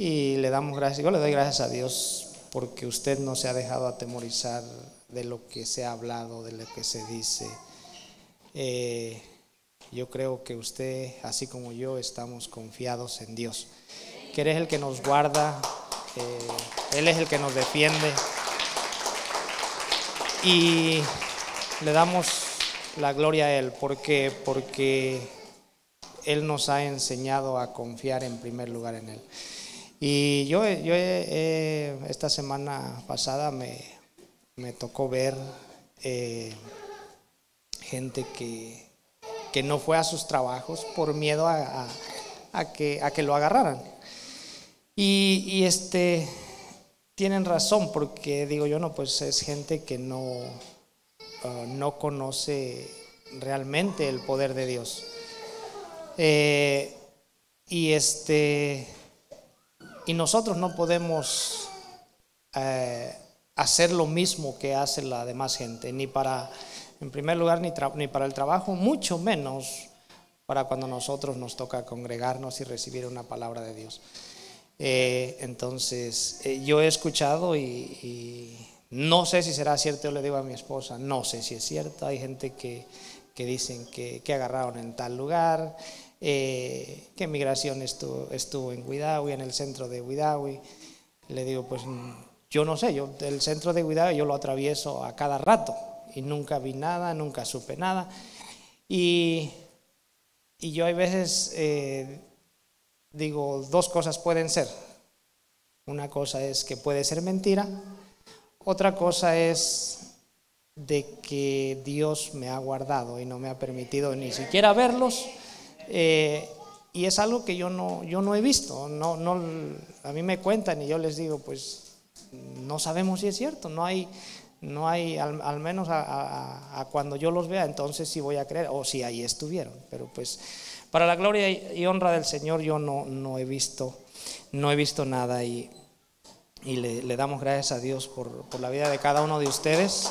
Y le damos gracias, yo le doy gracias a Dios porque usted no se ha dejado atemorizar de lo que se ha hablado, de lo que se dice. Yo creo que usted, así como yo, estamos confiados en Dios, que Él es el que nos guarda, Él es el que nos defiende, y le damos la gloria a Él porque Él nos ha enseñado a confiar en primer lugar en Él. Y yo esta semana pasada me tocó ver gente que no fue a sus trabajos por miedo a que lo agarraran. Y tienen razón, porque digo yo, no, pues es gente que no conoce realmente el poder de Dios. Y nosotros no podemos hacer lo mismo que hace la demás gente, ni para, en primer lugar, ni para el trabajo, mucho menos para cuando nosotros nos toca congregarnos y recibir una palabra de Dios. Entonces, yo he escuchado y no sé si será cierto. Yo le digo a mi esposa, no sé si es cierto. Hay gente que dicen que agarraron en tal lugar, que migración estuvo en Huidahui, en el centro de Huidahui. Le digo, pues yo no sé, yo el centro de Huidahui yo lo atravieso a cada rato y nunca vi nada, nunca supe nada. Y yo hay veces digo, dos cosas pueden ser. Una cosa es que puede ser mentira, otra cosa es de que Dios me ha guardado y no me ha permitido ni siquiera verlos. Y es algo que yo no he visto. A mí me cuentan y yo les digo, pues no sabemos si es cierto. No hay al menos a cuando yo los vea, entonces sí voy a creer, o si ahí estuvieron. Pero pues para la gloria y honra del Señor, yo no he visto nada, y le damos gracias a Dios por la vida de cada uno de ustedes,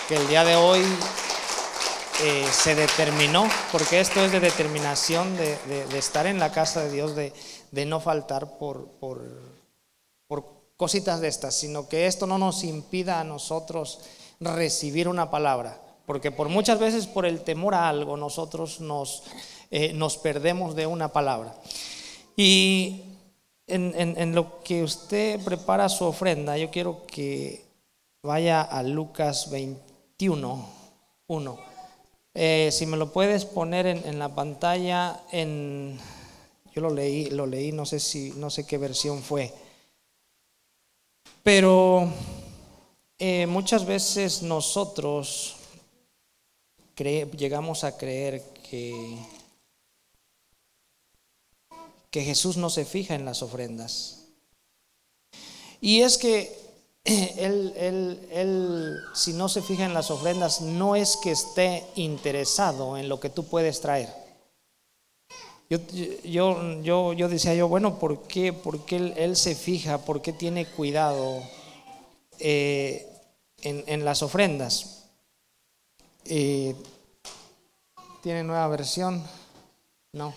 que el día de hoy se determinó, porque esto es de determinación de estar en la casa de Dios, de no faltar por cositas de estas, sino que esto no nos impida a nosotros recibir una palabra, porque por muchas veces por el temor a algo nosotros nos perdemos de una palabra. Y en lo que usted prepara su ofrenda, yo quiero que vaya a Lucas 21:1. Si me lo puedes poner en la pantalla. Yo lo leí, no sé qué versión fue, pero muchas veces nosotros llegamos a creer que Jesús no se fija en las ofrendas. Y es que él si no se fija en las ofrendas, no es que esté interesado en lo que tú puedes traer. Yo decía bueno, ¿por qué él se fija? ¿Por qué tiene cuidado en las ofrendas? ¿Tiene nueva versión? No.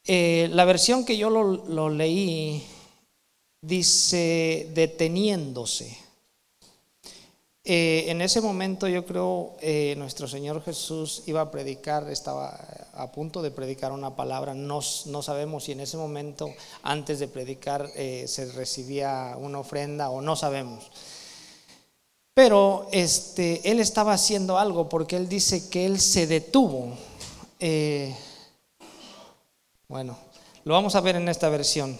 La versión que yo lo leí dice deteniéndose. En ese momento yo creo nuestro Señor Jesús iba a predicar, estaba a punto de predicar una palabra. No sabemos si en ese momento, antes de predicar, se recibía una ofrenda o no sabemos. Pero él estaba haciendo algo, porque él dice que él se detuvo. Bueno, lo vamos a ver en esta versión.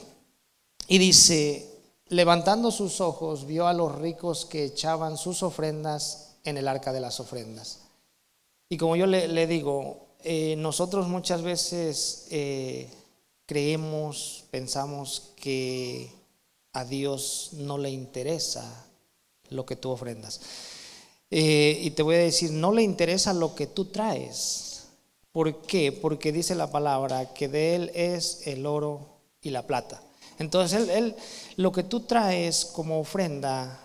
Y dice: levantando sus ojos, vio a los ricos que echaban sus ofrendas en el arca de las ofrendas. Y como yo le digo, nosotros muchas veces pensamos que a Dios no le interesa lo que tú ofrendas. Y te voy a decir, no le interesa lo que tú traes. ¿Por qué? Porque dice la palabra que de Él es el oro y la plata. Entonces él lo que tú traes como ofrenda,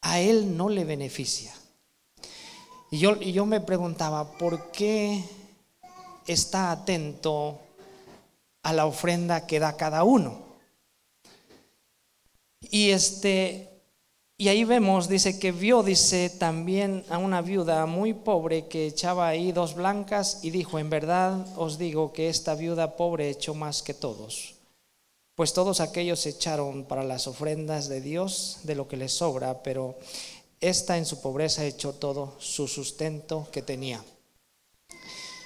a Él no le beneficia. Y yo me preguntaba, ¿por qué está atento a la ofrenda que da cada uno. Y ahí vemos, dice que vio, dice también a una viuda muy pobre que echaba ahí 2 blancas y dijo: en verdad os digo que esta viuda pobre echó más que todos, pues todos aquellos echaron para las ofrendas de Dios de lo que les sobra, pero esta en su pobreza echó todo su sustento que tenía.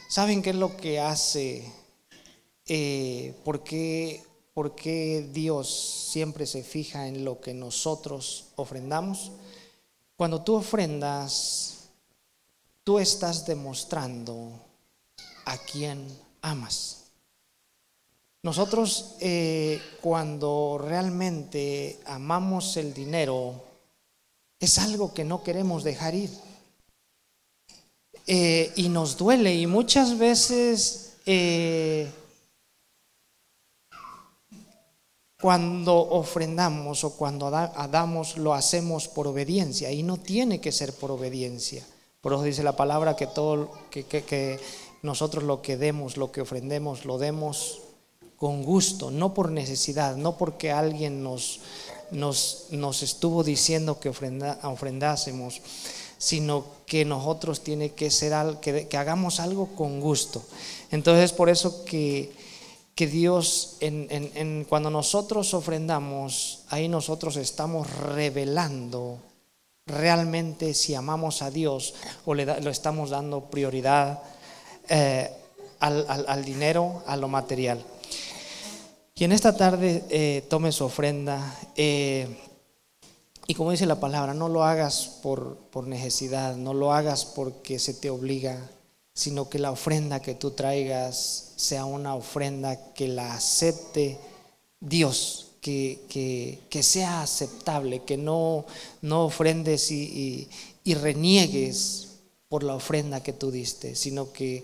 ¿Saben qué es lo que hace? ¿Por qué Dios siempre se fija en lo que nosotros ofrendamos? Cuando tú ofrendas, tú estás demostrando a quién amas. Nosotros cuando realmente amamos el dinero, es algo que no queremos dejar ir. Y nos duele, y muchas veces cuando ofrendamos o cuando damos, lo hacemos por obediencia, y no tiene que ser por obediencia. Por eso dice la palabra que todo que nosotros lo que demos, lo que ofrendemos, lo demos con gusto, no por necesidad, no porque alguien nos estuvo diciendo que ofrendásemos, sino que nosotros tiene que ser algo, que hagamos algo con gusto. Entonces por eso que Dios cuando nosotros ofrendamos, ahí nosotros estamos revelando realmente si amamos a Dios o lo estamos dando prioridad al dinero, a lo material. Y en esta tarde tome su ofrenda, y como dice la palabra, no lo hagas por necesidad, no lo hagas porque se te obliga, sino que la ofrenda que tú traigas sea una ofrenda que la acepte Dios, que sea aceptable, que no ofrendes y reniegues por la ofrenda que tú diste, sino que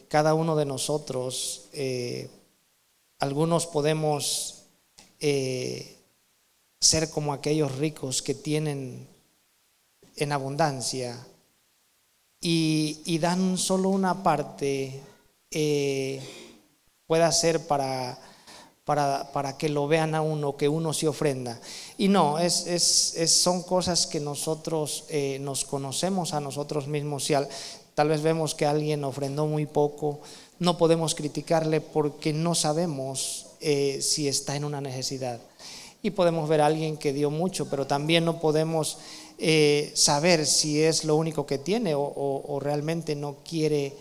cada uno de nosotros, algunos podemos ser como aquellos ricos que tienen en abundancia y dan solo una parte, pueda ser para que lo vean a uno, que uno se ofrenda. Y no, son cosas que nosotros nos conocemos a nosotros mismos. Si tal vez vemos que alguien ofrendó muy poco, no podemos criticarle porque no sabemos si está en una necesidad. Y podemos ver a alguien que dio mucho, pero también no podemos saber si es lo único que tiene o realmente no quiere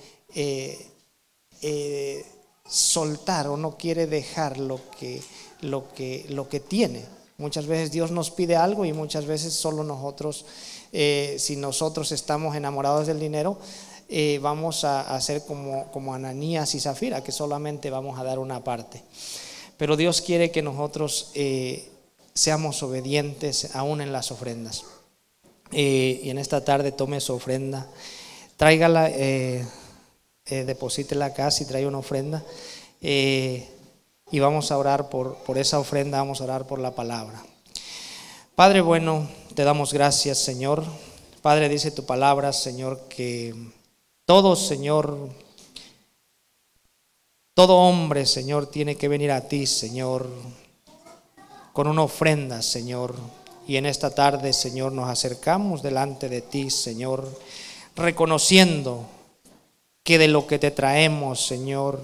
soltar o no quiere dejar lo que tiene. Muchas veces Dios nos pide algo y muchas veces solo nosotros, si nosotros estamos enamorados del dinero, vamos a hacer como Ananías y Zafira, que solamente vamos a dar una parte. Pero Dios quiere que nosotros seamos obedientes aún en las ofrendas. Y en esta tarde tome su ofrenda, tráigala, deposítela acá si trae una ofrenda, y vamos a orar por esa ofrenda, vamos a orar por la palabra. Padre bueno, te damos gracias, Señor. Padre, dice tu palabra, Señor, que todos, Señor, todo hombre, Señor, tiene que venir a ti, Señor, con una ofrenda, Señor. Y en esta tarde, Señor, nos acercamos delante de ti, Señor, reconociendo que de lo que te traemos, Señor,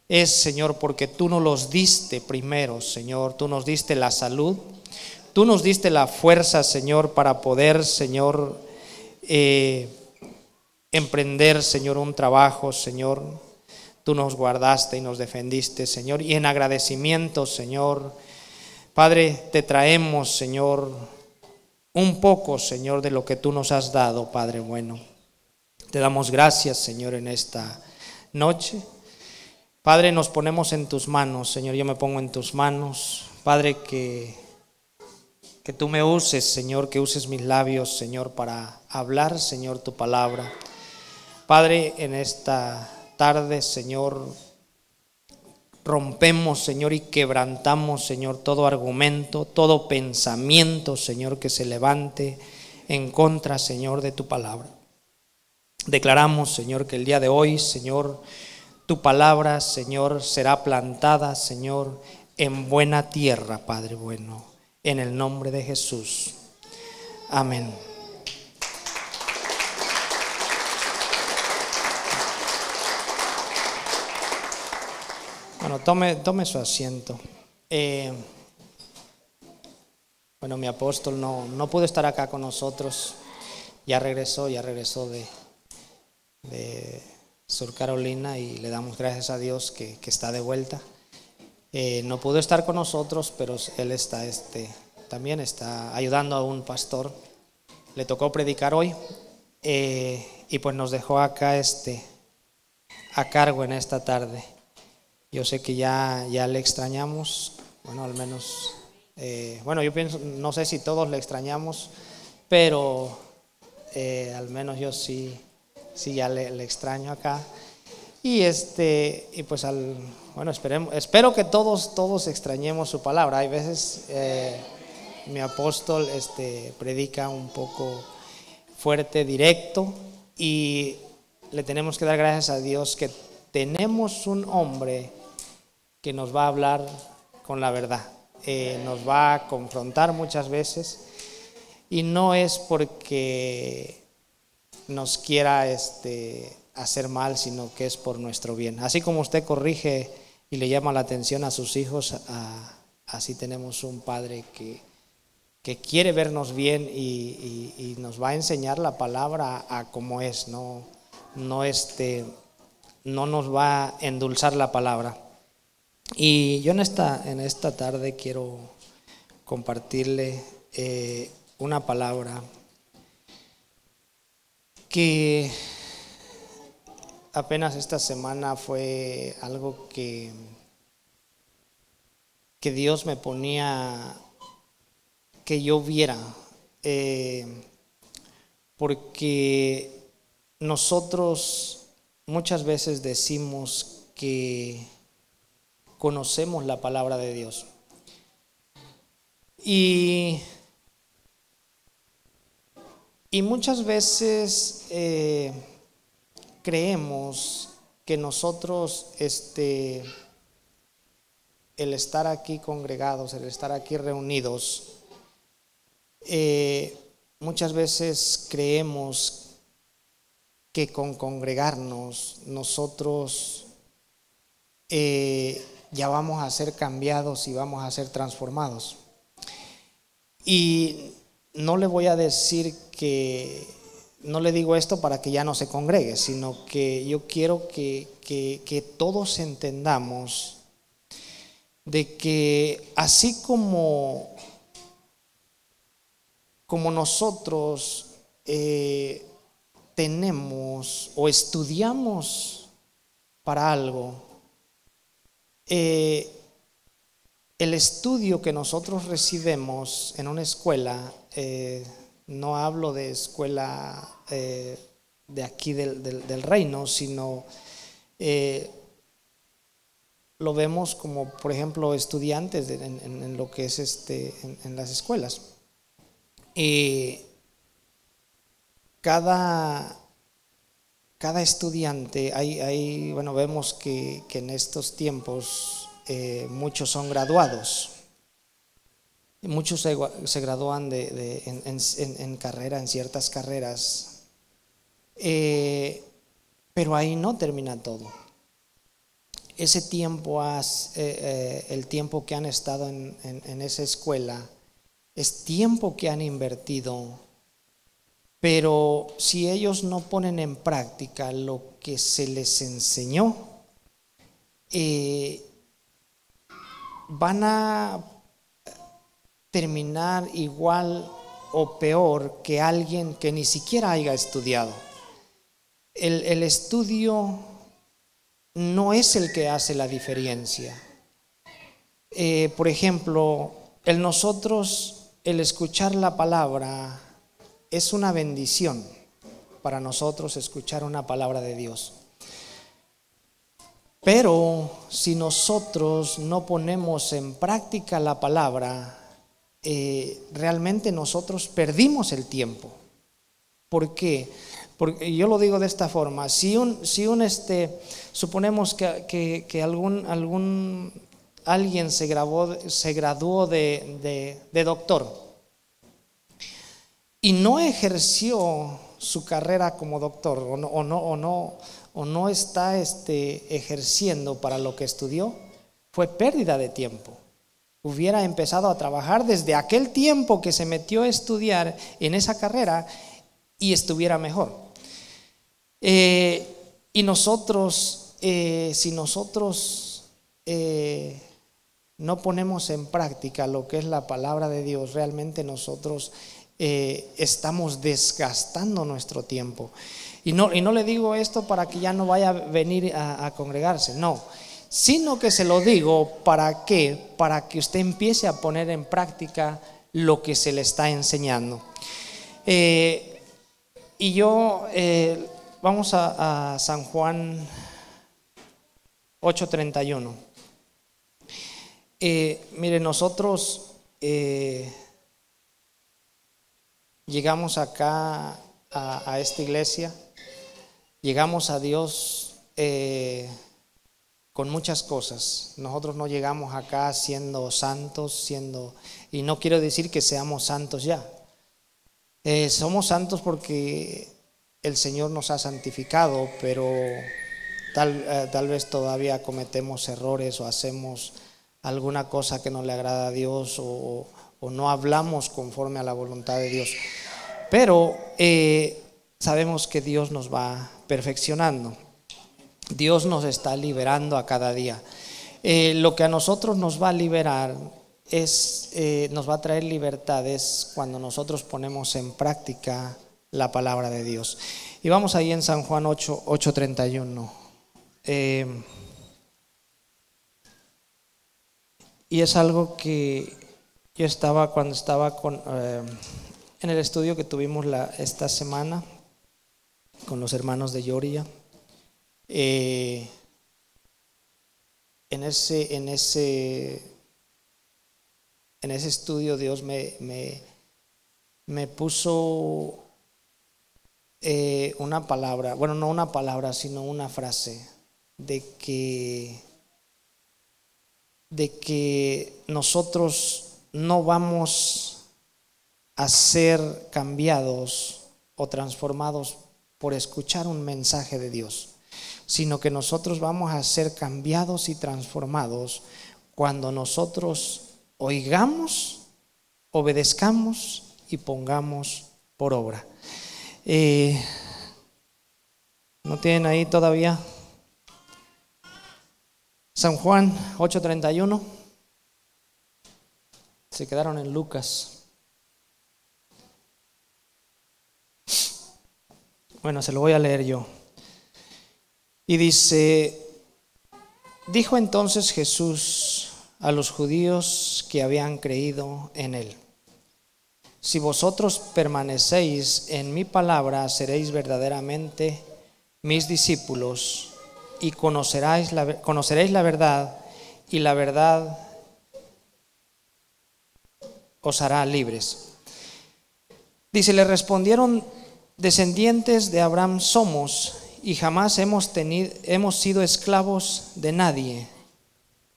es, Señor, porque tú nos los diste primero, Señor. Tú nos diste la salud, tú nos diste la fuerza, Señor, para poder, Señor, emprender, Señor, un trabajo, Señor. Tú nos guardaste y nos defendiste, Señor. Y en agradecimiento, Señor, Padre, te traemos, Señor, un poco, Señor, de lo que tú nos has dado, Padre bueno. Te damos gracias, Señor, en esta noche. Padre, nos ponemos en tus manos, Señor. Yo me pongo en tus manos, Padre, que tú me uses, Señor, que uses mis labios, Señor, para hablar, Señor, tu palabra. Padre, en esta tarde, Señor, rompemos, Señor, y quebrantamos, Señor, todo argumento, todo pensamiento, Señor, que se levante en contra, Señor, de tu palabra. Declaramos, Señor, que el día de hoy, Señor, Tu palabra, Señor, será plantada, Señor, en buena tierra, Padre bueno, en el nombre de Jesús. Amén. Bueno, tome su asiento. Bueno, mi apóstol no pudo estar acá con nosotros. Ya regresó de Sur Carolina y le damos gracias a Dios que está de vuelta. No pudo estar con nosotros, pero él está también está ayudando a un pastor. Le tocó predicar hoy y pues nos dejó acá a cargo en esta tarde. Yo sé que ya le extrañamos, bueno, al menos, bueno, yo pienso, no sé si todos le extrañamos, pero al menos yo sí ya le extraño acá. Y pues bueno, espero que todos extrañemos su palabra. Hay veces mi apóstol predica un poco fuerte, directo, y le tenemos que dar gracias a Dios que tenemos un hombre que nos va a hablar con la verdad, nos va a confrontar muchas veces, y no es porque nos quiera hacer mal, sino que es por nuestro bien. Así como usted corrige y le llama la atención a sus hijos, así tenemos un padre que quiere vernos bien y nos va a enseñar la palabra a como es, no nos va a endulzar la palabra. Y yo en esta tarde quiero compartirle una palabra que apenas esta semana fue algo que Dios me ponía que yo viera, porque nosotros muchas veces decimos que conocemos la palabra de Dios y muchas veces creemos que nosotros el estar aquí congregados, el estar aquí reunidos, muchas veces creemos que con congregarnos nosotros ya vamos a ser cambiados y vamos a ser transformados. Y no le voy a decir no le digo esto para que ya no se congregue, sino que yo quiero que todos entendamos de que así como nosotros tenemos o estudiamos para algo, el estudio que nosotros recibimos en una escuela, no hablo de escuela de aquí del reino, sino lo vemos como, por ejemplo, estudiantes en lo que es en las escuelas. Cada estudiante, bueno, vemos que en estos tiempos muchos son graduados. Muchos se gradúan en carrera, en ciertas carreras, pero ahí no termina todo. Ese tiempo, el tiempo que han estado en esa escuela, es tiempo que han invertido, pero si ellos no ponen en práctica lo que se les enseñó, van a terminar igual o peor que alguien que ni siquiera haya estudiado. El estudio no es el que hace la diferencia. Por ejemplo, el escuchar la palabra es una bendición para nosotros, escuchar una palabra de Dios. Pero si nosotros no ponemos en práctica la palabra, realmente nosotros perdimos el tiempo. ¿Por qué? Porque yo lo digo de esta forma, suponemos que alguien se graduó de doctor y no ejerció su carrera como doctor o no está ejerciendo para lo que estudió, fue pérdida de tiempo. Hubiera empezado a trabajar desde aquel tiempo que se metió a estudiar en esa carrera y estuviera mejor. Y nosotros, si nosotros no ponemos en práctica lo que es la palabra de Dios, realmente nosotros estamos desgastando nuestro tiempo. Y no le digo esto para que ya no vaya a venir a congregarse, no, sino que se lo digo para que usted empiece a poner en práctica lo que se le está enseñando. Y yo vamos a San Juan 8:31. Mire, nosotros llegamos acá a esta iglesia, llegamos a Dios con muchas cosas. Nosotros no llegamos acá siendo santos, y no quiero decir que seamos santos ya. Somos santos porque el Señor nos ha santificado, pero tal vez todavía cometemos errores o hacemos alguna cosa que no le agrada a Dios o no hablamos conforme a la voluntad de Dios. Pero sabemos que Dios nos va perfeccionando. Dios nos está liberando a cada día. Lo que a nosotros nos va a liberar nos va a traer libertad es cuando nosotros ponemos en práctica la palabra de Dios. Y vamos ahí en San Juan 8:31. Y es algo que yo cuando estaba en el estudio que tuvimos esta semana con los hermanos de Lloria. En ese estudio Dios me puso una palabra, bueno, no una palabra, sino una frase de que nosotros no vamos a ser cambiados o transformados por escuchar un mensaje de Dios, sino que nosotros vamos a ser cambiados y transformados cuando nosotros oigamos, obedezcamos y pongamos por obra. ¿No tienen ahí todavía? San Juan 8:31. Se quedaron en Lucas. Bueno, se lo voy a leer yo. Y dice: dijo entonces Jesús a los judíos que habían creído en él: si vosotros permanecéis en mi palabra, seréis verdaderamente mis discípulos y conoceréis la verdad, y la verdad os hará libres. Dice: le respondieron: descendientes de Abraham somos, y jamás hemos sido esclavos de nadie.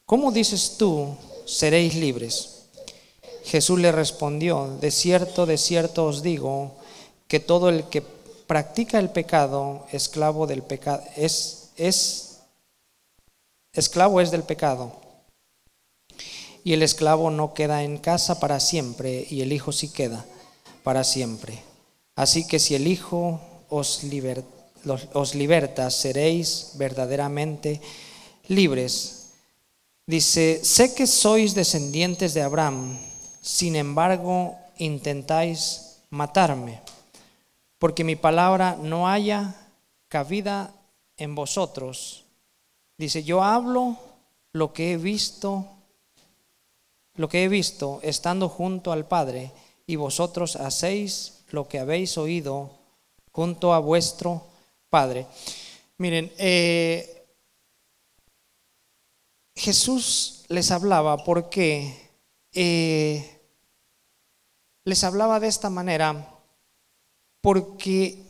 ¿Cómo dices tú, seréis libres? Jesús le respondió: de cierto os digo, que todo el que practica el pecado, esclavo del pecado, esclavo es del pecado. Y el esclavo no queda en casa para siempre, y el Hijo sí queda para siempre. Así que si el Hijo os liberta, seréis verdaderamente libres. Dice: sé que sois descendientes de Abraham, sin embargo intentáis matarme, porque mi palabra no haya cabida en vosotros. Dice: yo hablo lo que he visto estando junto al Padre, y vosotros hacéis lo que habéis oído junto a vuestro Padre. Miren, Jesús les hablaba porque les hablaba de esta manera porque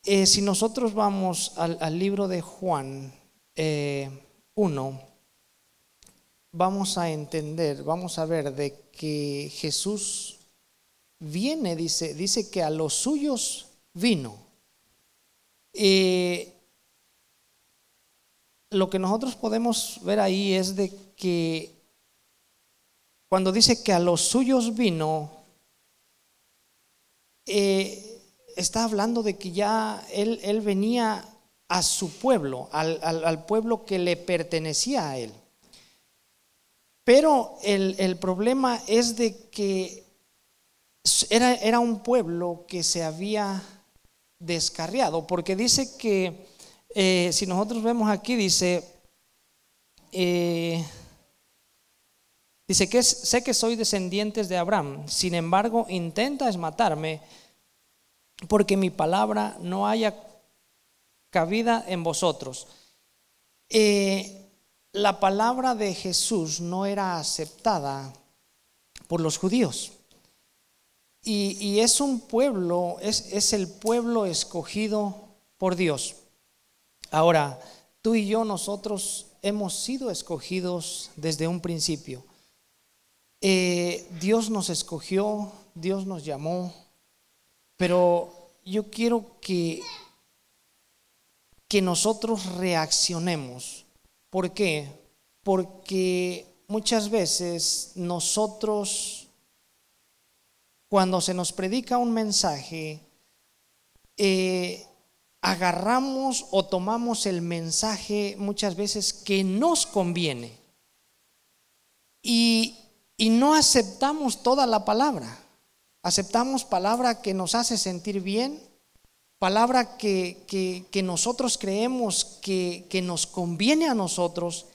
Si nosotros vamos al libro de Juan 1, vamos a entender, vamos a ver de que Jesús viene, dice que a los suyos vino. Lo que nosotros podemos ver ahí es de que cuando dice que a los suyos vino, está hablando de que ya él venía a su pueblo, al pueblo que le pertenecía a él. Pero el problema es de que era un pueblo que se había descarriado, porque dice que si nosotros vemos aquí, dice que sé que soy descendientes de Abraham, sin embargo intentas matarme porque mi palabra no haya cabida en vosotros. La palabra de Jesús no era aceptada por los judíos. Y es un pueblo, es el pueblo escogido por Dios. Ahora, tú y yo, nosotros hemos sido escogidos desde un principio. Dios nos escogió, Dios nos llamó, pero yo quiero que nosotros reaccionemos. ¿Por qué? Porque muchas veces nosotros, cuando se nos predica un mensaje, agarramos o tomamos el mensaje muchas veces que nos conviene y no aceptamos toda la palabra. Aceptamos palabra que nos hace sentir bien, palabra que nosotros creemos que nos conviene a nosotros.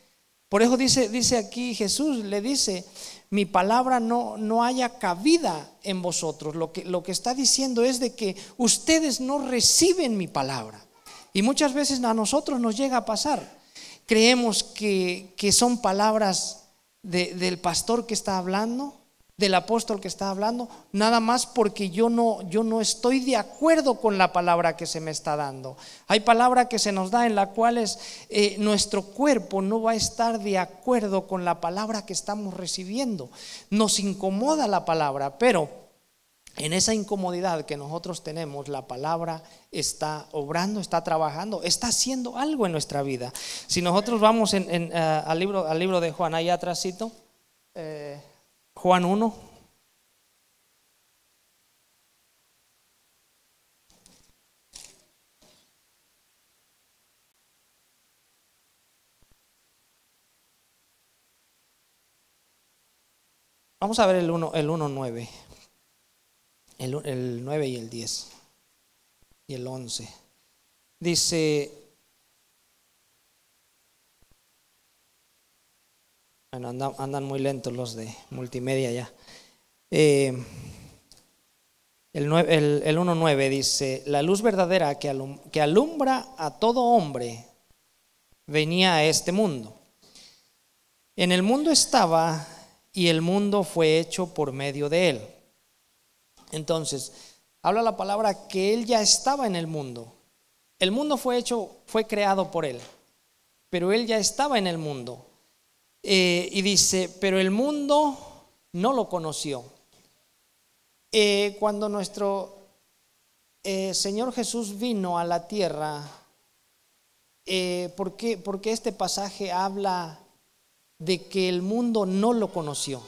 Por eso dice aquí Jesús, le dice, mi palabra no haya cabida en vosotros. Lo que está diciendo es de que ustedes no reciben mi palabra. Y muchas veces a nosotros nos llega a pasar. Creemos que son palabras del pastor que está hablando, del apóstol que está hablando, nada más porque yo no estoy de acuerdo con la palabra que se me está dando. Hay palabra que se nos da en la cual nuestro cuerpo no va a estar de acuerdo con la palabra que estamos recibiendo. Nos incomoda la palabra, pero en esa incomodidad que nosotros tenemos, la palabra está obrando, está trabajando, está haciendo algo en nuestra vida. Si nosotros vamos al libro de Juan, ahí atrásito, Juan 1. Vamos a ver el 1:9. El 9 y el 10 y el 11. Dice, bueno, andan muy lentos los de multimedia ya. El 1:9 dice, la luz verdadera que alumbra a todo hombre venía a este mundo. En el mundo estaba y el mundo fue hecho por medio de él. Entonces, habla la palabra que él ya estaba en el mundo. El mundo fue creado por él, pero él ya estaba en el mundo. Y dice, pero el mundo no lo conoció. Cuando nuestro Señor Jesús vino a la tierra, ¿por qué este pasaje habla de que el mundo no lo conoció?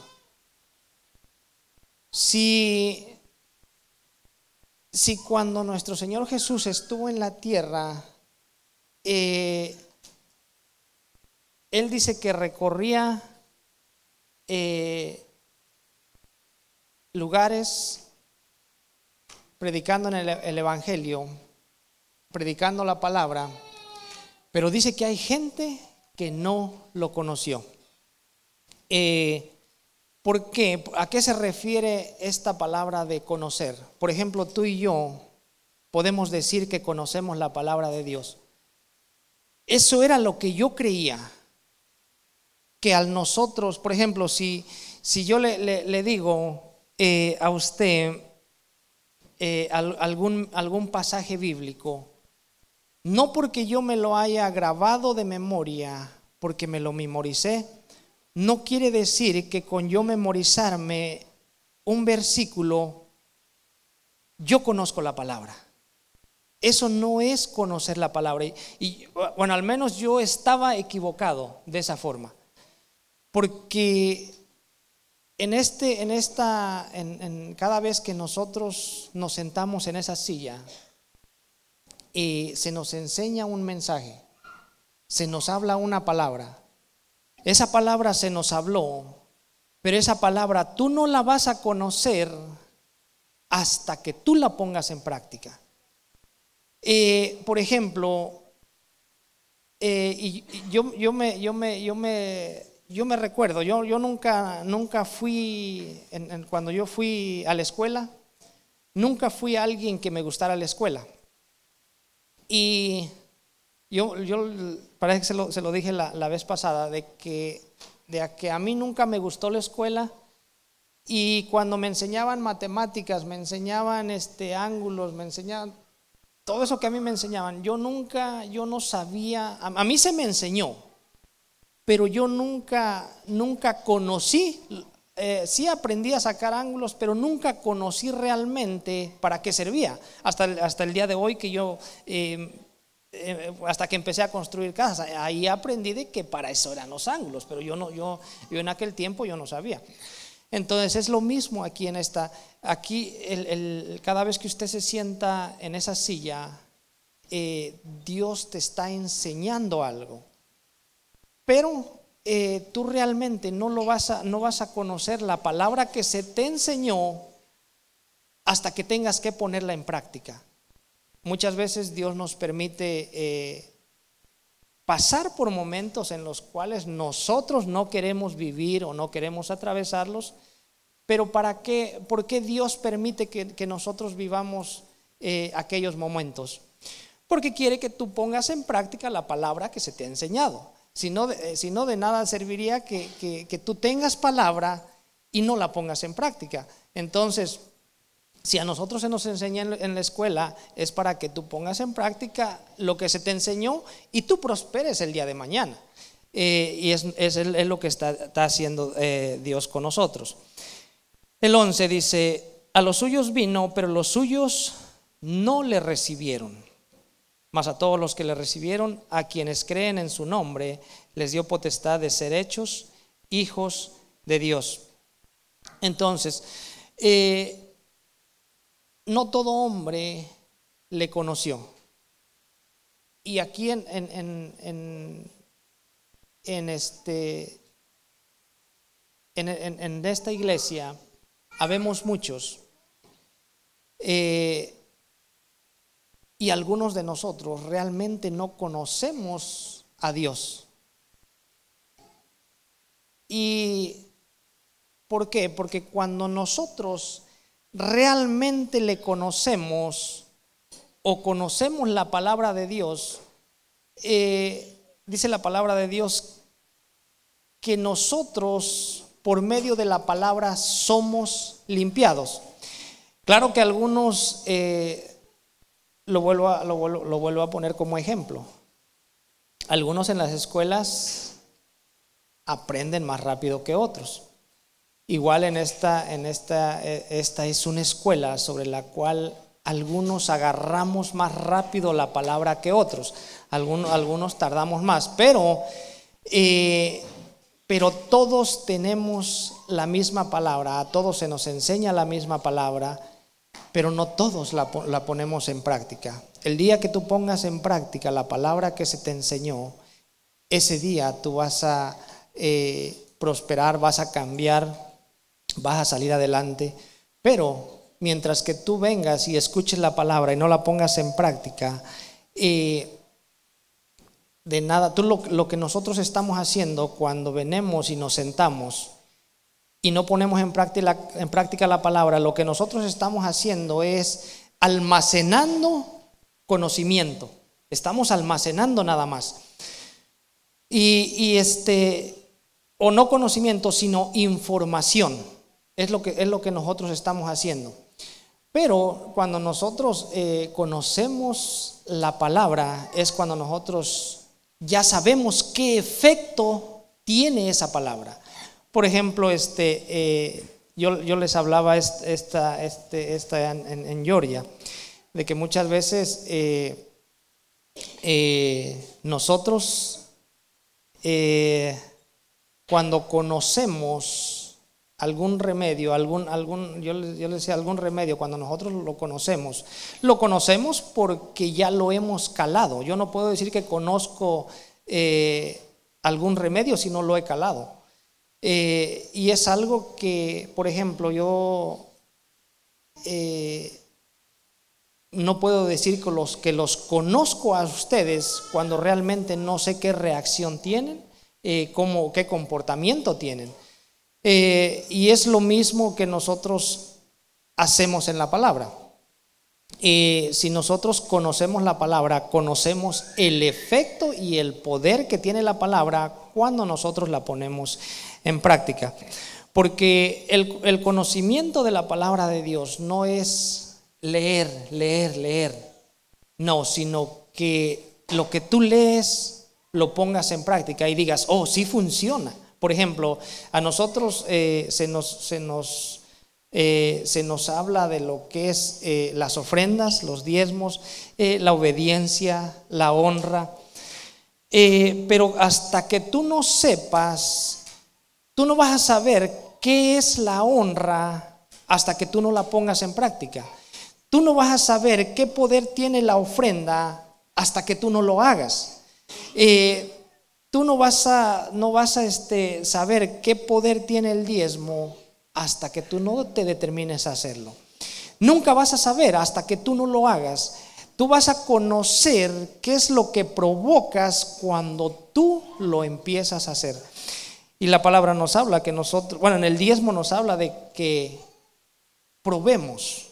Si cuando nuestro Señor Jesús estuvo en la tierra, Él dice que recorría lugares predicando en el Evangelio, predicando la palabra, pero dice que hay gente que no lo conoció. ¿Por qué? ¿A qué se refiere esta palabra de conocer? Por ejemplo, tú y yo podemos decir que conocemos la palabra de Dios. Eso era lo que yo creía, que al nosotros, por ejemplo, si yo le digo a usted algún pasaje bíblico no porque yo me lo haya grabado de memoria, porque me lo memoricé, no quiere decir que con yo memorizarme un versículo, yo conozco la palabra. Eso no es conocer la palabra. Y bueno, al menos yo estaba equivocado de esa forma. Porque cada vez que nosotros nos sentamos en esa silla, se nos enseña un mensaje, se nos habla una palabra. Esa palabra se nos habló, pero esa palabra tú no la vas a conocer hasta que tú la pongas en práctica. Por ejemplo, yo me recuerdo, yo nunca fui, cuando yo fui a la escuela, nunca fui alguien que me gustara la escuela. Y yo parece que se lo dije la vez pasada, de que a mí nunca me gustó la escuela. Y cuando me enseñaban matemáticas, me enseñaban ángulos, me enseñaban todo eso que a mí me enseñaban, yo no sabía, a mí se me enseñó, pero yo nunca conocí, sí aprendí a sacar ángulos, pero nunca conocí realmente para qué servía, hasta el día de hoy que yo, hasta que empecé a construir casas, ahí aprendí de que para eso eran los ángulos, pero yo en aquel tiempo yo no sabía. Entonces es lo mismo aquí cada vez que usted se sienta en esa silla, Dios te está enseñando algo, pero tú realmente no vas a conocer la palabra que se te enseñó hasta que tengas que ponerla en práctica. Muchas veces Dios nos permite pasar por momentos en los cuales nosotros no queremos vivir o no queremos atravesarlos, pero ¿por qué Dios permite que nosotros vivamos aquellos momentos? Porque quiere que tú pongas en práctica la palabra que se te ha enseñado. Si no, de nada serviría que tú tengas palabra y no la pongas en práctica. Entonces, si a nosotros se nos enseña en la escuela, es para que tú pongas en práctica lo que se te enseñó y tú prosperes el día de mañana. Y es lo que está haciendo Dios con nosotros. El 11 dice: a los suyos vino, pero los suyos no le recibieron. Mas a todos los que le recibieron, a quienes creen en su nombre, les dio potestad de ser hechos hijos de Dios. Entonces, no todo hombre le conoció. Y aquí en esta iglesia habemos muchos, y algunos de nosotros realmente no conocemos a Dios. ¿Y por qué? Porque cuando nosotros realmente le conocemos o conocemos la palabra de Dios, dice la palabra de Dios que nosotros por medio de la palabra somos limpiados. Claro que algunos lo vuelvo a poner como ejemplo. Algunos en las escuelas aprenden más rápido que otros. Igual esta es una escuela sobre la cual algunos agarramos más rápido la palabra que otros. Algunos tardamos más, pero todos tenemos la misma palabra, a todos se nos enseña la misma palabra, pero no todos la ponemos en práctica. El día que tú pongas en práctica la palabra que se te enseñó, ese día tú vas a prosperar, vas a cambiar, vas a salir adelante. Pero mientras que tú vengas y escuches la palabra y no la pongas en práctica, de nada. Lo que nosotros estamos haciendo cuando venimos y nos sentamos y no ponemos en práctica la palabra, lo que nosotros estamos haciendo es almacenando conocimiento. Estamos almacenando nada más. O no conocimiento, sino información. Es lo que nosotros estamos haciendo. Pero cuando nosotros conocemos la palabra, es cuando nosotros ya sabemos qué efecto tiene esa palabra. Por ejemplo, yo les hablaba en Georgia, de que muchas veces nosotros cuando conocemos algún remedio, yo les decía algún remedio, cuando nosotros lo conocemos porque ya lo hemos calado. Yo no puedo decir que conozco algún remedio si no lo he calado. Y es algo que, por ejemplo, yo no puedo decir que los conozco a ustedes cuando realmente no sé qué reacción tienen, qué comportamiento tienen. Y es lo mismo que nosotros hacemos en la palabra. Si nosotros conocemos la palabra, conocemos el efecto y el poder que tiene la palabra cuando nosotros la ponemos en práctica. Porque el conocimiento de la palabra de Dios no es leer, no, sino que lo que tú lees lo pongas en práctica y digas, oh, sí funciona. Por ejemplo, a nosotros se nos habla de lo que es las ofrendas, los diezmos, la obediencia, la honra. Pero hasta que tú no sepas, tú no vas a saber qué es la honra hasta que tú no la pongas en práctica. Tú no vas a saber qué poder tiene la ofrenda hasta que tú no lo hagas. Tú no vas a saber qué poder tiene el diezmo hasta que tú no te determines a hacerlo. Nunca vas a saber hasta que tú no lo hagas. Tú vas a conocer qué es lo que provocas cuando tú lo empiezas a hacer. Y la palabra nos habla que nosotros, en el diezmo nos habla de que probemos.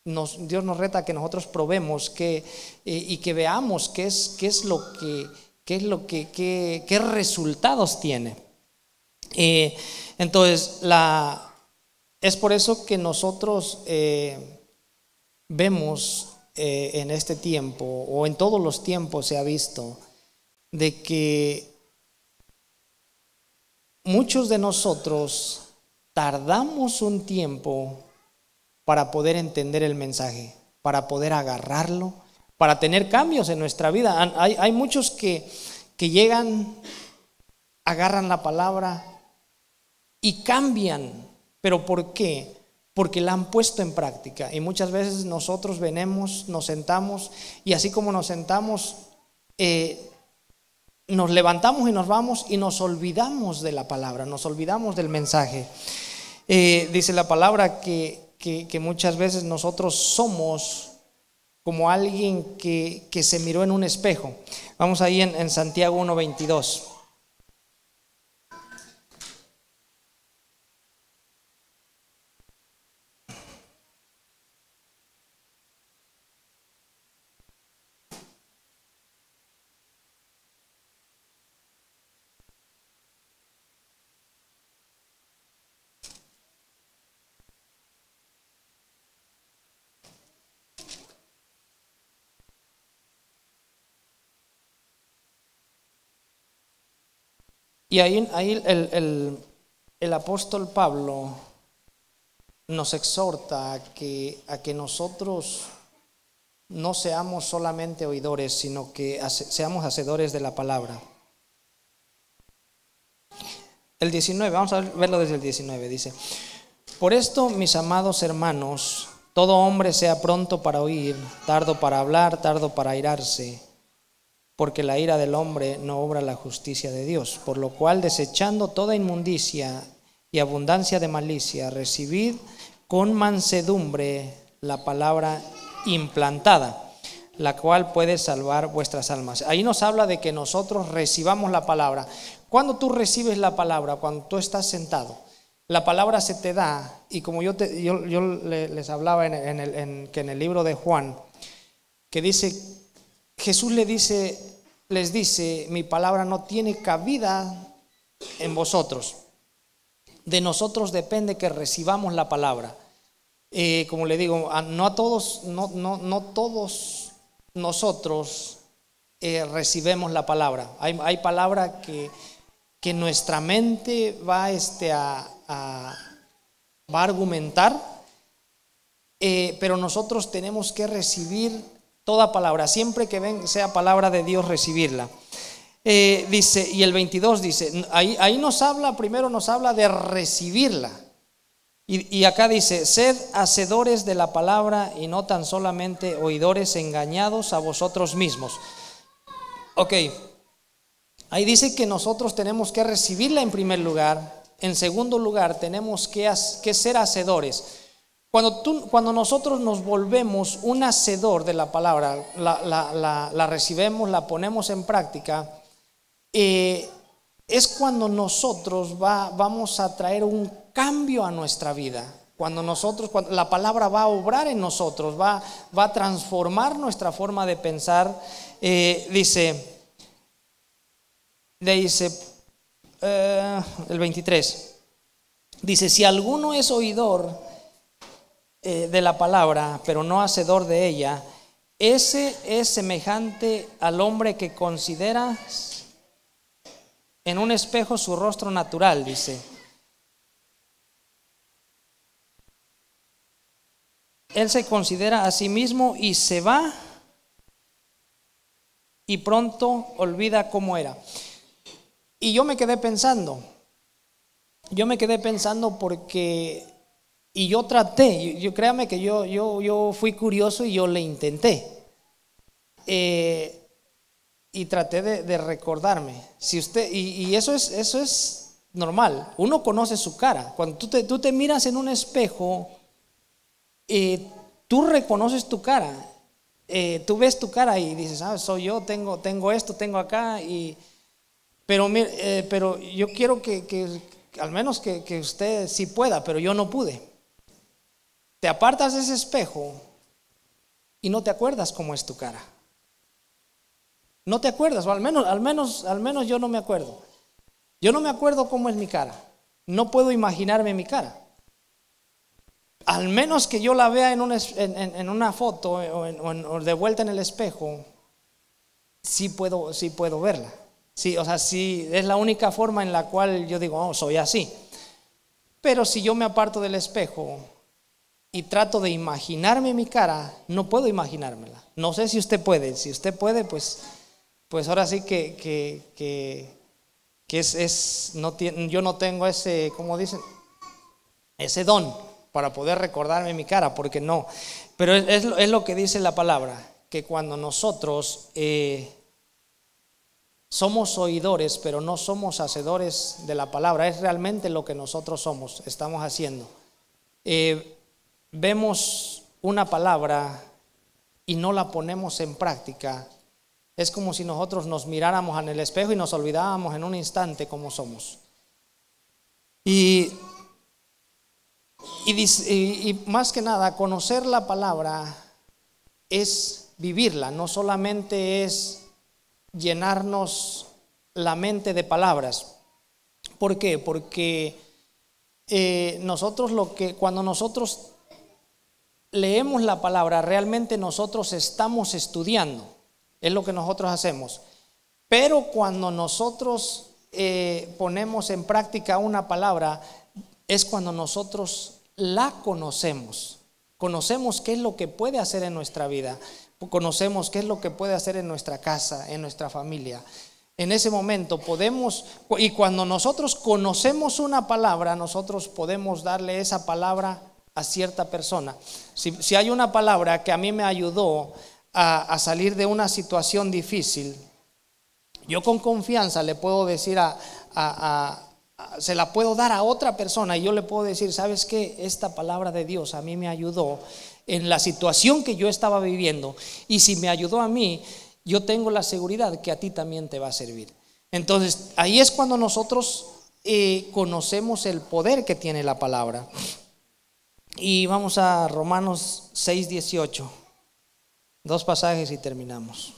Dios nos reta a que nosotros probemos y que veamos qué resultados tiene. Entonces, es por eso que nosotros vemos en este tiempo, o en todos los tiempos se ha visto, de que muchos de nosotros tardamos un tiempo para poder entender el mensaje, para poder agarrarlo, para tener cambios en nuestra vida. Hay muchos que llegan, agarran la palabra y cambian. ¿Pero por qué? Porque la han puesto en práctica. Y muchas veces nosotros venimos, nos sentamos, y así como nos sentamos, nos levantamos y nos vamos y nos olvidamos de la palabra, nos olvidamos del mensaje. Dice la palabra que muchas veces nosotros somos como alguien que se miró en un espejo. Vamos ahí en Santiago 1:22. Y ahí el apóstol Pablo nos exhorta a que nosotros no seamos solamente oidores, sino que seamos hacedores de la palabra. El 19, vamos a verlo desde el 19, dice: por esto, mis amados hermanos, todo hombre sea pronto para oír, tardo para hablar, tardo para airarse, porque la ira del hombre no obra la justicia de Dios. Por lo cual, desechando toda inmundicia y abundancia de malicia, recibid con mansedumbre la palabra implantada, la cual puede salvar vuestras almas. Ahí nos habla de que nosotros recibamos la palabra. Cuando tú recibes la palabra, cuando tú estás sentado, la palabra se te da, y como yo les hablaba en el libro de Juan, que dice, Jesús les dice, mi palabra no tiene cabida en vosotros. De nosotros depende que recibamos la palabra. Como le digo, no a todos, no todos nosotros recibimos la palabra. Hay palabra que nuestra mente va a argumentar, pero nosotros tenemos que recibir toda palabra, siempre que sea palabra de Dios, recibirla. Dice, y el 22 dice, ahí primero nos habla de recibirla. Y acá dice, sed hacedores de la palabra y no tan solamente oidores, engañados a vosotros mismos. Ok, ahí dice que nosotros tenemos que recibirla en primer lugar. En segundo lugar, tenemos que ser hacedores. Cuando nosotros nos volvemos un hacedor de la palabra, la recibimos, la ponemos en práctica, es cuando nosotros vamos a traer un cambio a nuestra vida. Cuando la palabra va a obrar en nosotros, va a transformar nuestra forma de pensar. Dice el 23, dice, si alguno es oidor de la palabra, pero no hacedor de ella, ese es semejante al hombre que considera en un espejo su rostro natural, dice. Él se considera a sí mismo y se va y pronto olvida cómo era. Y yo me quedé pensando porque, y yo traté, créame que yo fui curioso y yo le intenté. Y traté de recordarme. Si usted, y eso es normal. Uno conoce su cara. Cuando tú te miras en un espejo, tú reconoces tu cara. Tú ves tu cara y dices, soy yo, tengo esto, tengo acá. Pero yo quiero que al menos que usted sí pueda, pero yo no pude. Te apartas de ese espejo y no te acuerdas cómo es tu cara. No te acuerdas, o al menos yo no me acuerdo. Yo no me acuerdo cómo es mi cara. No puedo imaginarme mi cara. Al menos que yo la vea en una foto o de vuelta en el espejo, sí puedo verla. Sí, o sea, sí, es la única forma en la cual yo digo, soy así. Pero si yo me aparto del espejo y trato de imaginarme mi cara, no puedo imaginármela. No sé si usted puede. Si usted puede, pues ahora sí yo no tengo ese, ¿cómo dicen? Ese don para poder recordarme mi cara, porque no. Pero es lo que dice la palabra, que cuando nosotros somos oidores, pero no somos hacedores de la palabra, es realmente lo que nosotros estamos haciendo. Vemos una palabra y no la ponemos en práctica. Es como si nosotros nos miráramos en el espejo y nos olvidábamos en un instante cómo somos. Y más que nada, conocer la palabra es vivirla, no solamente es llenarnos la mente de palabras. ¿Por qué? Porque cuando nosotros leemos la palabra, realmente nosotros estamos estudiando. Es lo que nosotros hacemos. Pero cuando nosotros ponemos en práctica una palabra, es cuando nosotros la conocemos. Conocemos qué es lo que puede hacer en nuestra vida. Conocemos qué es lo que puede hacer en nuestra casa, en nuestra familia. En ese momento y cuando nosotros conocemos una palabra, nosotros podemos darle esa palabra a cierta persona. Si hay una palabra que a mí me ayudó a salir de una situación difícil, yo con confianza le puedo decir se la puedo dar a otra persona y yo le puedo decir, ¿sabes qué? Esta palabra de Dios a mí me ayudó en la situación que yo estaba viviendo, y si me ayudó a mí, yo tengo la seguridad que a ti también te va a servir. Entonces ahí es cuando nosotros conocemos el poder que tiene la palabra. Y vamos a Romanos 6:18. 2 pasajes y terminamos.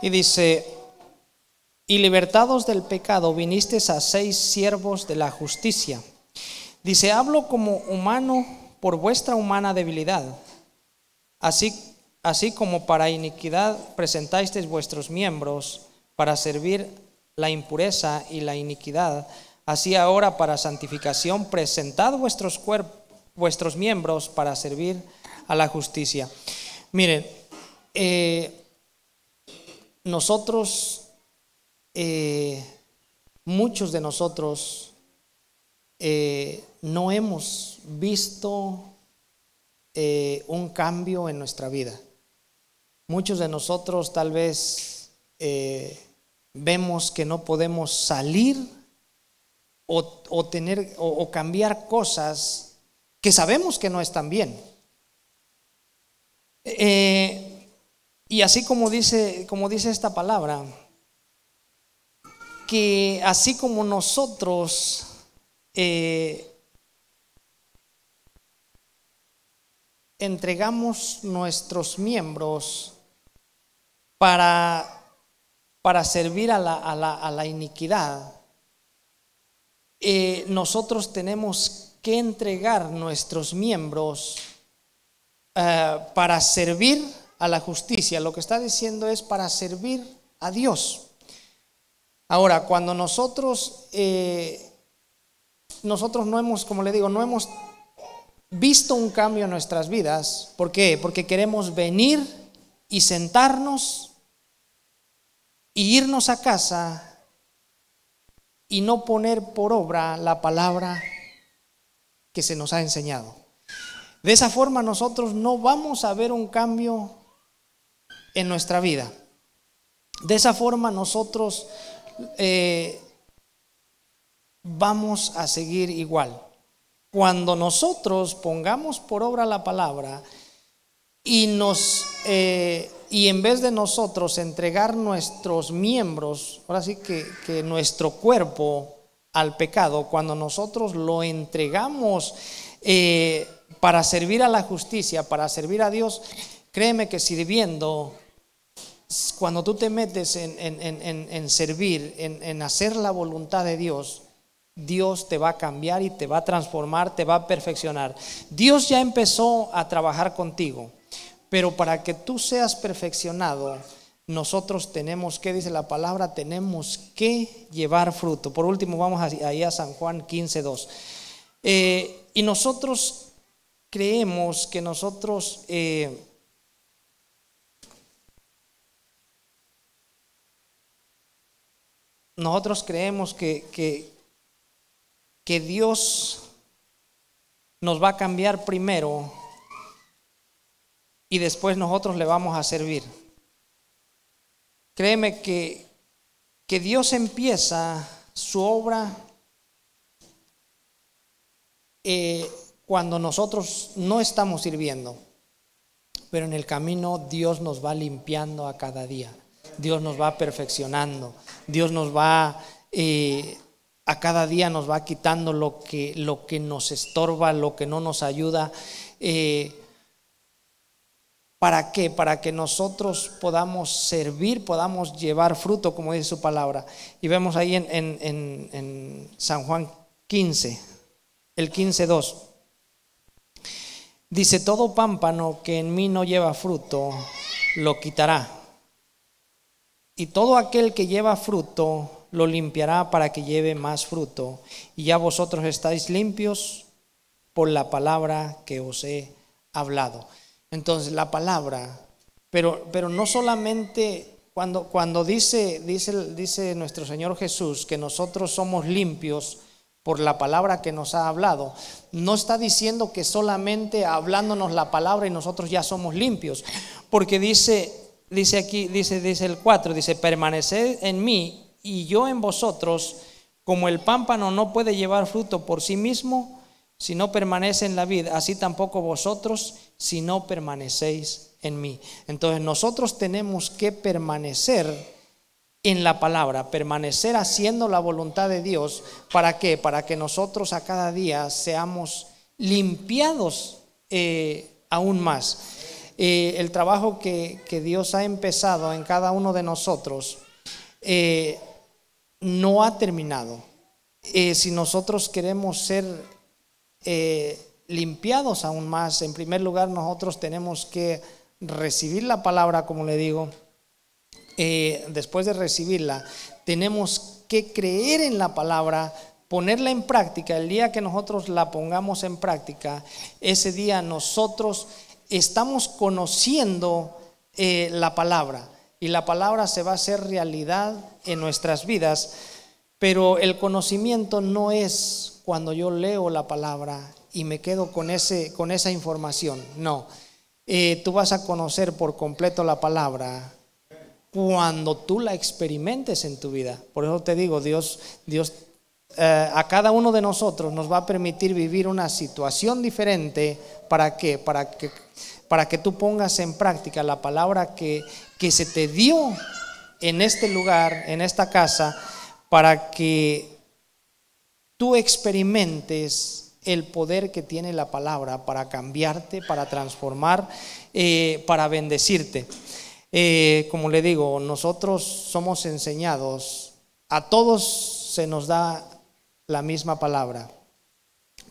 Y dice: y libertados del pecado vinisteis a ser siervos de la justicia. Dice: hablo como humano por vuestra humana debilidad. Así como para iniquidad presentasteis vuestros miembros para servir la impureza y la iniquidad, así ahora para santificación presentad vuestros miembros para servir a la justicia. Miren, muchos de nosotros no hemos visto un cambio en nuestra vida. Muchos de nosotros tal vez vemos que no podemos salir o cambiar cosas que sabemos que no están bien. Y así como dice esta palabra, que así como nosotros entregamos nuestros miembros para servir a la iniquidad, nosotros tenemos que entregar nuestros miembros para servir a la justicia. Lo que está diciendo es para servir a Dios. Ahora, cuando nosotros no hemos, como le digo, no hemos visto un cambio en nuestras vidas. ¿Por qué? Porque queremos venir y sentarnos y irnos a casa y no poner por obra la palabra que se nos ha enseñado. De esa forma nosotros no vamos a ver un cambio en nuestra vida. De esa forma nosotros vamos a seguir igual. Cuando nosotros pongamos por obra la palabra y en vez de nosotros entregar nuestros miembros, ahora sí que nuestro cuerpo al pecado, cuando nosotros lo entregamos para servir a la justicia, para servir a Dios, créeme que sirviendo, cuando tú te metes en servir, en hacer la voluntad de Dios, Dios te va a cambiar y te va a transformar, te va a perfeccionar. Dios ya empezó a trabajar contigo, pero para que tú seas perfeccionado, nosotros tenemos que, dice la palabra, tenemos que llevar fruto. Por último, vamos ahí a San Juan 15:2. Y nosotros creemos que nosotros creemos que Dios nos va a cambiar primero y después nosotros le vamos a servir. Créeme que Dios empieza su obra cuando nosotros no estamos sirviendo, pero en el camino Dios nos va limpiando a cada día. Dios nos va perfeccionando. Dios nos va a cada día nos va quitando lo que nos estorba, lo que no nos ayuda. ¿Para qué? Para que nosotros podamos servir, podamos llevar fruto, como dice su palabra. Y vemos ahí en San Juan 15, el 15:2. Dice: todo pámpano que en mí no lleva fruto, lo quitará. Y todo aquel que lleva fruto, lo limpiará para que lleve más fruto. Y ya vosotros estáis limpios por la palabra que os he hablado. Entonces la palabra, pero no solamente cuando dice nuestro Señor Jesús que nosotros somos limpios por la palabra que nos ha hablado, no está diciendo que solamente hablándonos la palabra y nosotros ya somos limpios, porque dice el 4, dice: permaneced en mí y yo en vosotros, como el pámpano no puede llevar fruto por sí mismo si no permanece en la vid, así tampoco vosotros si no permanecéis en mí. Entonces nosotros tenemos que permanecer en la palabra, permanecer haciendo la voluntad de Dios. ¿Para qué? Para que nosotros a cada día seamos limpiados aún más. el trabajo que Dios ha empezado en cada uno de nosotros no ha terminado. Si nosotros queremos ser limpiados aún más, en primer lugar nosotros tenemos que recibir la palabra, como le digo. Después de recibirla, tenemos que creer en la palabra, ponerla en práctica. El día que nosotros la pongamos en práctica, ese día nosotros estamos conociendo la palabra, y la palabra se va a hacer realidad en nuestras vidas. Pero el conocimiento no es cuando yo leo la palabra y me quedo con esa información. No, tú vas a conocer por completo la palabra cuando tú la experimentes en tu vida. Por eso te digo, Dios a cada uno de nosotros nos va a permitir vivir una situación diferente. ¿Para qué? Para que tú pongas en práctica la palabra que se te dio en este lugar, en esta casa, para que tú experimentes el poder que tiene la palabra para cambiarte, para transformar, para bendecirte. Como le digo, nosotros somos enseñados, a todos se nos da la misma palabra,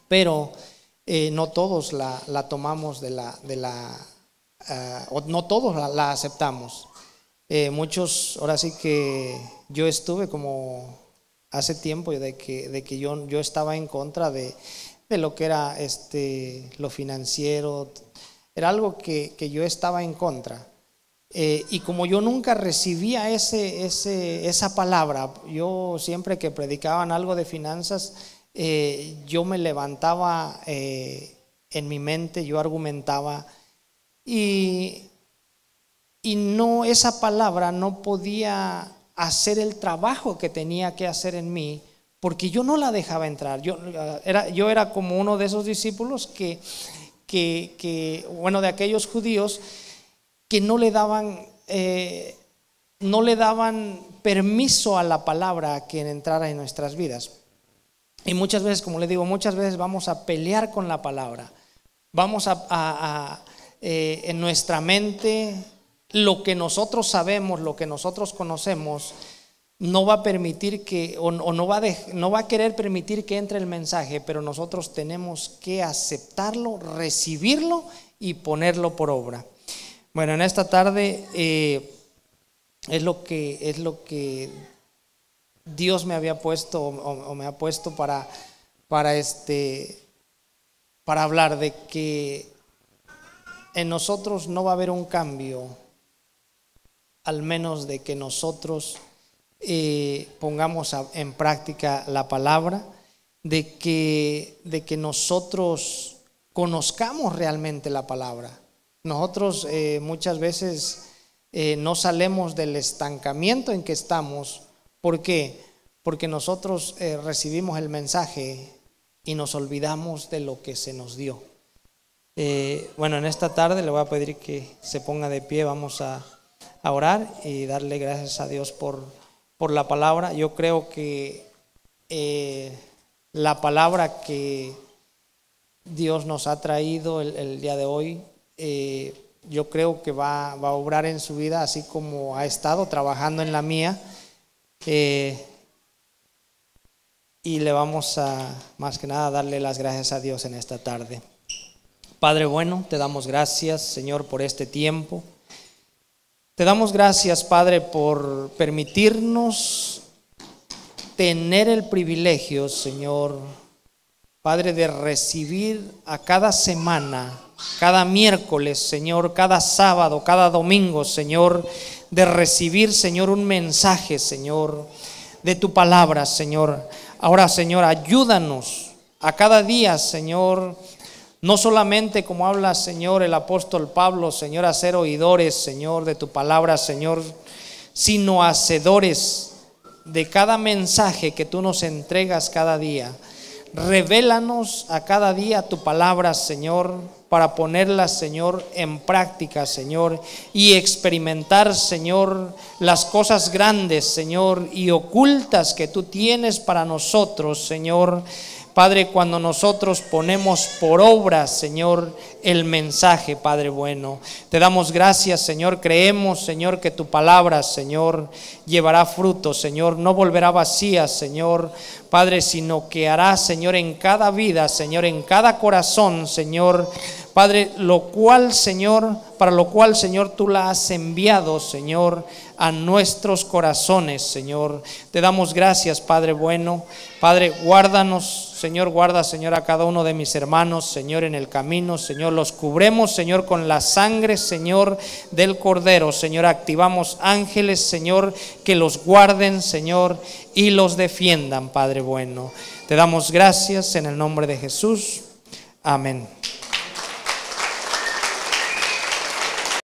pero no todos la tomamos o no todos la aceptamos. Muchos, ahora sí que yo estuve como hace tiempo de que yo estaba en contra de lo que era lo financiero. Era algo que yo estaba en contra. Y como yo nunca recibía esa palabra, yo siempre que predicaban algo de finanzas, yo me levantaba en mi mente, yo argumentaba, y no, esa palabra no podía hacer el trabajo que tenía que hacer en mí, porque yo no la dejaba entrar. Yo era como uno de esos discípulos que de aquellos judíos que no le daban permiso a la palabra que entrara en nuestras vidas. Y muchas veces, como le digo, muchas veces vamos a pelear con la palabra. Vamos en nuestra mente, lo que nosotros sabemos, lo que nosotros conocemos, no va a permitir no va a querer permitir que entre el mensaje, pero nosotros tenemos que aceptarlo, recibirlo y ponerlo por obra. Bueno, en esta tarde es lo que Dios me había puesto o me ha puesto para hablar de que en nosotros no va a haber un cambio, al menos de que nosotros pongamos en práctica la palabra, de que nosotros conozcamos realmente la palabra. Nosotros muchas veces no salimos del estancamiento en que estamos. ¿Por qué? Porque nosotros recibimos el mensaje y nos olvidamos de lo que se nos dio. En esta tarde le voy a pedir que se ponga de pie. Vamos a orar y darle gracias a Dios por la palabra. Yo creo que la palabra que Dios nos ha traído el día de hoy, yo creo que va a obrar en su vida, así como ha estado trabajando en la mía. Y le vamos a, más que nada, darle las gracias a Dios en esta tarde. Padre bueno, te damos gracias, Señor, por este tiempo. Te damos gracias, Padre, por permitirnos tener el privilegio, Señor, Padre, de recibir a cada semana, cada miércoles, Señor, cada sábado, cada domingo, Señor, de recibir, Señor, un mensaje, Señor, de tu palabra, Señor. Ahora, Señor, ayúdanos a cada día, Señor, no solamente como habla, Señor, el apóstol Pablo, Señor, a ser oidores, Señor, de tu palabra, Señor, sino hacedores de cada mensaje que tú nos entregas cada día. Revélanos a cada día tu palabra, Señor, para ponerla, Señor, en práctica, Señor, y experimentar, Señor, las cosas grandes, Señor, y ocultas que tú tienes para nosotros, Señor, Padre, cuando nosotros ponemos por obra, Señor, el mensaje, Padre bueno. Te damos gracias, Señor. Creemos, Señor, que tu palabra, Señor, llevará fruto, Señor. No volverá vacía, Señor, Padre, sino que hará, Señor, en cada vida, Señor, en cada corazón, Señor, Padre, para lo cual, Señor, tú la has enviado, Señor, a nuestros corazones, Señor. Te damos gracias, Padre bueno. Padre, guárdanos, Señor, guarda, Señor, a cada uno de mis hermanos, Señor, en el camino, Señor. Los cubremos, Señor, con la sangre, Señor, del Cordero, Señor. Activamos ángeles, Señor, que los guarden, Señor, y los defiendan, Padre bueno. Te damos gracias en el nombre de Jesús. Amén.